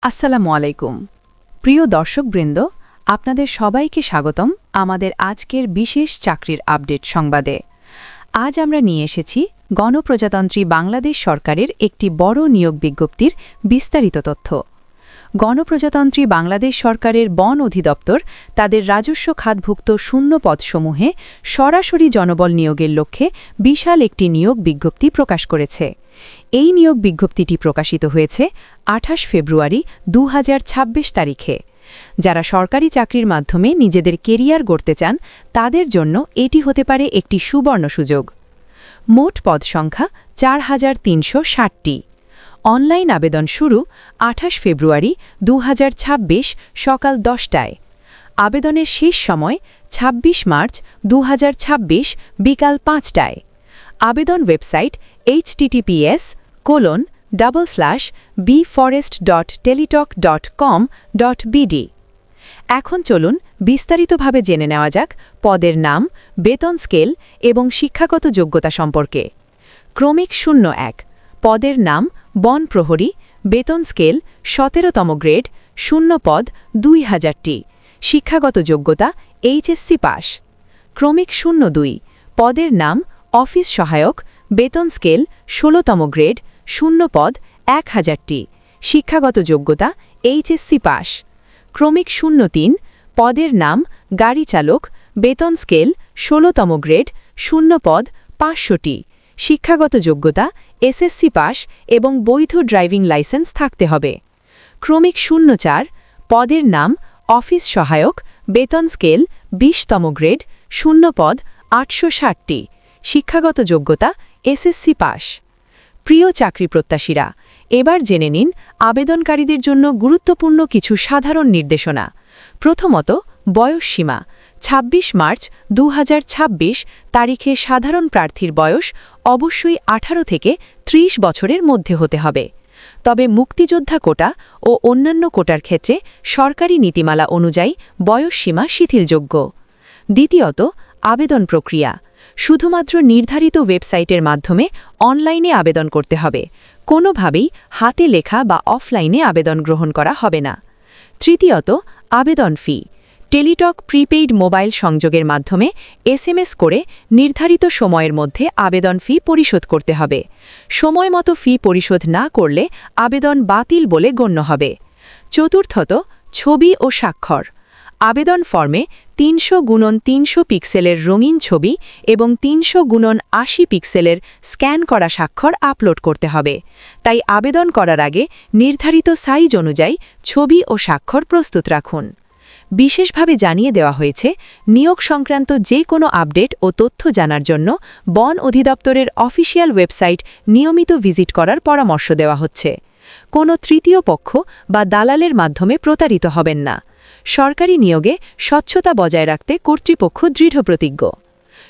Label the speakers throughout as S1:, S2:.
S1: আসসালামু আলাইকুম প্রিয় দর্শকবৃন্দ, আপনাদের সবাইকে স্বাগতম আমাদের আজকের বিশেষ চাকরির আপডেট সংবাদে। আজ আমরা নিয়ে এসেছি গণপ্রজাতন্ত্রী বাংলাদেশ সরকারের একটি বড় নিয়োগ বিজ্ঞপ্তির বিস্তারিত তথ্য। গণপ্রজাতন্ত্রী বাংলাদেশ সরকারের বন অধিদপ্তর তাদের রাজস্ব খাতভুক্ত শূন্য পদসমূহে সরাসরি জনবল নিয়োগের লক্ষ্যে বিশাল একটি নিয়োগ বিজ্ঞপ্তি প্রকাশ করেছে। এই নিয়োগ বিজ্ঞপ্তিটি প্রকাশিত হয়েছে ২৮ ফেব্রুয়ারি ২০২৬ তারিখে। যারা সরকারি চাকরির মাধ্যমে নিজেদের কেরিয়ার গড়তে চান তাদের জন্য এটি হতে পারে একটি সুবর্ণ সুযোগ। মোট পদ সংখ্যা ৪৩৬০টি। অনলাইন আবেদন শুরু ২৮ ফেব্রুয়ারি ২০২৬ সকাল ১০টায়। আবেদনের শেষ সময় ২৬ মার্চ ২০২৬ বিকাল ৫টায়। আবেদন ওয়েবসাইট https://bforest.teletalk.com.bd। এখন চলুন বিস্তারিতভাবে জেনে নেওয়া যাক পদের নাম, বেতন স্কেল এবং শিক্ষাগত যোগ্যতা সম্পর্কে। ক্রমিক ০১ পদের নাম বন প্রহরী, বেতন স্কেল ১৭তম গ্রেড, শূন্য পদ ২০০০টি, শিক্ষাগত যোগ্যতা এইচএসসি পাস। ক্রমিক ০২ পদের নাম অফিস সহায়ক, বেতন স্কেল ১৬তম গ্রেড, শূন্য পদ ১০০০টি, শিক্ষাগত যোগ্যতা এইচএসসি পাস। ক্রমিক ০৩ পদের নাম গাড়ি চালক, বেতন স্কেল ১৬তম গ্রেড, শূন্য পদ ৫০০টি, শিক্ষাগত যোগ্যতা এসএসসি পাস এবং বৈধ ড্রাইভিং লাইসেন্স থাকতে হবে। ক্রমিক ০৪ পদের নাম অফিস সহায়ক, বেতন স্কেল ২০তম গ্রেড, শূন্য পদ ৮৬০টি, শিক্ষাগত যোগ্যতা এসএসসি পাস। প্রিয় চাকরি প্রত্যাশীরা, এবার জেনে নিন আবেদনকারীদের জন্য গুরুত্বপূর্ণ কিছু সাধারণ নির্দেশনা। প্রথমত, বয়সসীমা ২৬ মার্চ ২০২৬ তারিখে সাধারণ প্রার্থীর বয়স অবশ্যই ১৮ থেকে ৩০ বছরের মধ্যে হতে হবে। তবে মুক্তিযোদ্ধা কোটা ও অন্যান্য কোটার ক্ষেত্রে সরকারি নীতিমালা অনুযায়ী বয়সসীমা শিথিলযোগ্য। দ্বিতীয়ত, আবেদন প্রক্রিয়া শুধুমাত্র নির্ধারিত ওয়েবসাইটের মাধ্যমে অনলাইনে আবেদন করতে হবে। কোনোভাবেই হাতে লেখা বা অফলাইনে আবেদন গ্রহণ করা হবে না। তৃতীয়ত, আবেদন ফি টেলিটক প্রিপেইড মোবাইল সংযোগের মাধ্যমে এসএমএস করে নির্ধারিত সময়ের মধ্যে আবেদন ফি পরিশোধ করতে হবে। সময়মতো ফি পরিশোধ না করলে আবেদন বাতিল বলে গণ্য হবে। চতুর্থত, ছবি ও স্বাক্ষর আবেদন ফর্মে ৩০০x৩০০ পিক্সেলের রঙিন ছবি এবং ৩০০x৮০ পিক্সেলের স্ক্যান করা স্বাক্ষর আপলোড করতে হবে। তাই আবেদন করার আগে নির্ধারিত সাইজ অনুযায়ী ছবি ও স্বাক্ষর প্রস্তুত রাখুন। বিশেষভাবে জানিয়ে দেওয়া হয়েছে, নিয়োগ সংক্রান্ত যে কোনো আপডেট ও তথ্য জানার জন্য বন অধিদপ্তরের অফিসিয়াল ওয়েবসাইট নিয়মিত ভিজিট করার পরামর্শ দেওয়া হচ্ছে। কোনো তৃতীয় পক্ষ বা দালালের মাধ্যমে প্রতারিত হবেন না। সরকারি নিয়োগে স্বচ্ছতা বজায় রাখতে কর্তৃপক্ষ দৃঢ়প্রতিজ্ঞ।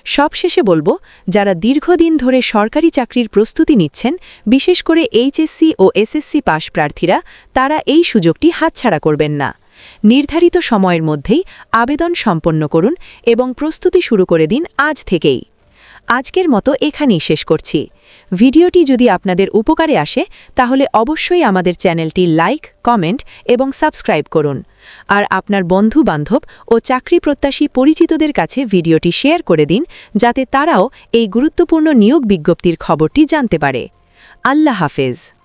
S1: সবশেষে বলবো, যারা দীর্ঘদিন ধরে সরকারি চাকরির প্রস্তুতি নিচ্ছেন, বিশেষ করে এইচএসসি ও এসএসসি পাস প্রার্থীরা, তারা এই সুযোগটি হাতছাড়া করবেন না। নির্ধারিত সময়ের মধ্যেই আবেদন সম্পন্ন করুন এবং প্রস্তুতি শুরু করে দিন আজ থেকেই। আজকের মতো এখানেই শেষ করছি। ভিডিওটি যদি আপনাদের উপকারে আসে তাহলে অবশ্যই আমাদের চ্যানেলটি লাইক, কমেন্ট এবং সাবস্ক্রাইব করুন। আর আপনার বন্ধু-বান্ধব ও চাকরি প্রত্যাশী পরিচিতদের কাছে ভিডিওটি শেয়ার করে দিন, যাতে তারাও এই গুরুত্বপূর্ণ নিয়োগ বিজ্ঞপ্তির খবরটি জানতে পারে। আল্লাহ হাফেজ।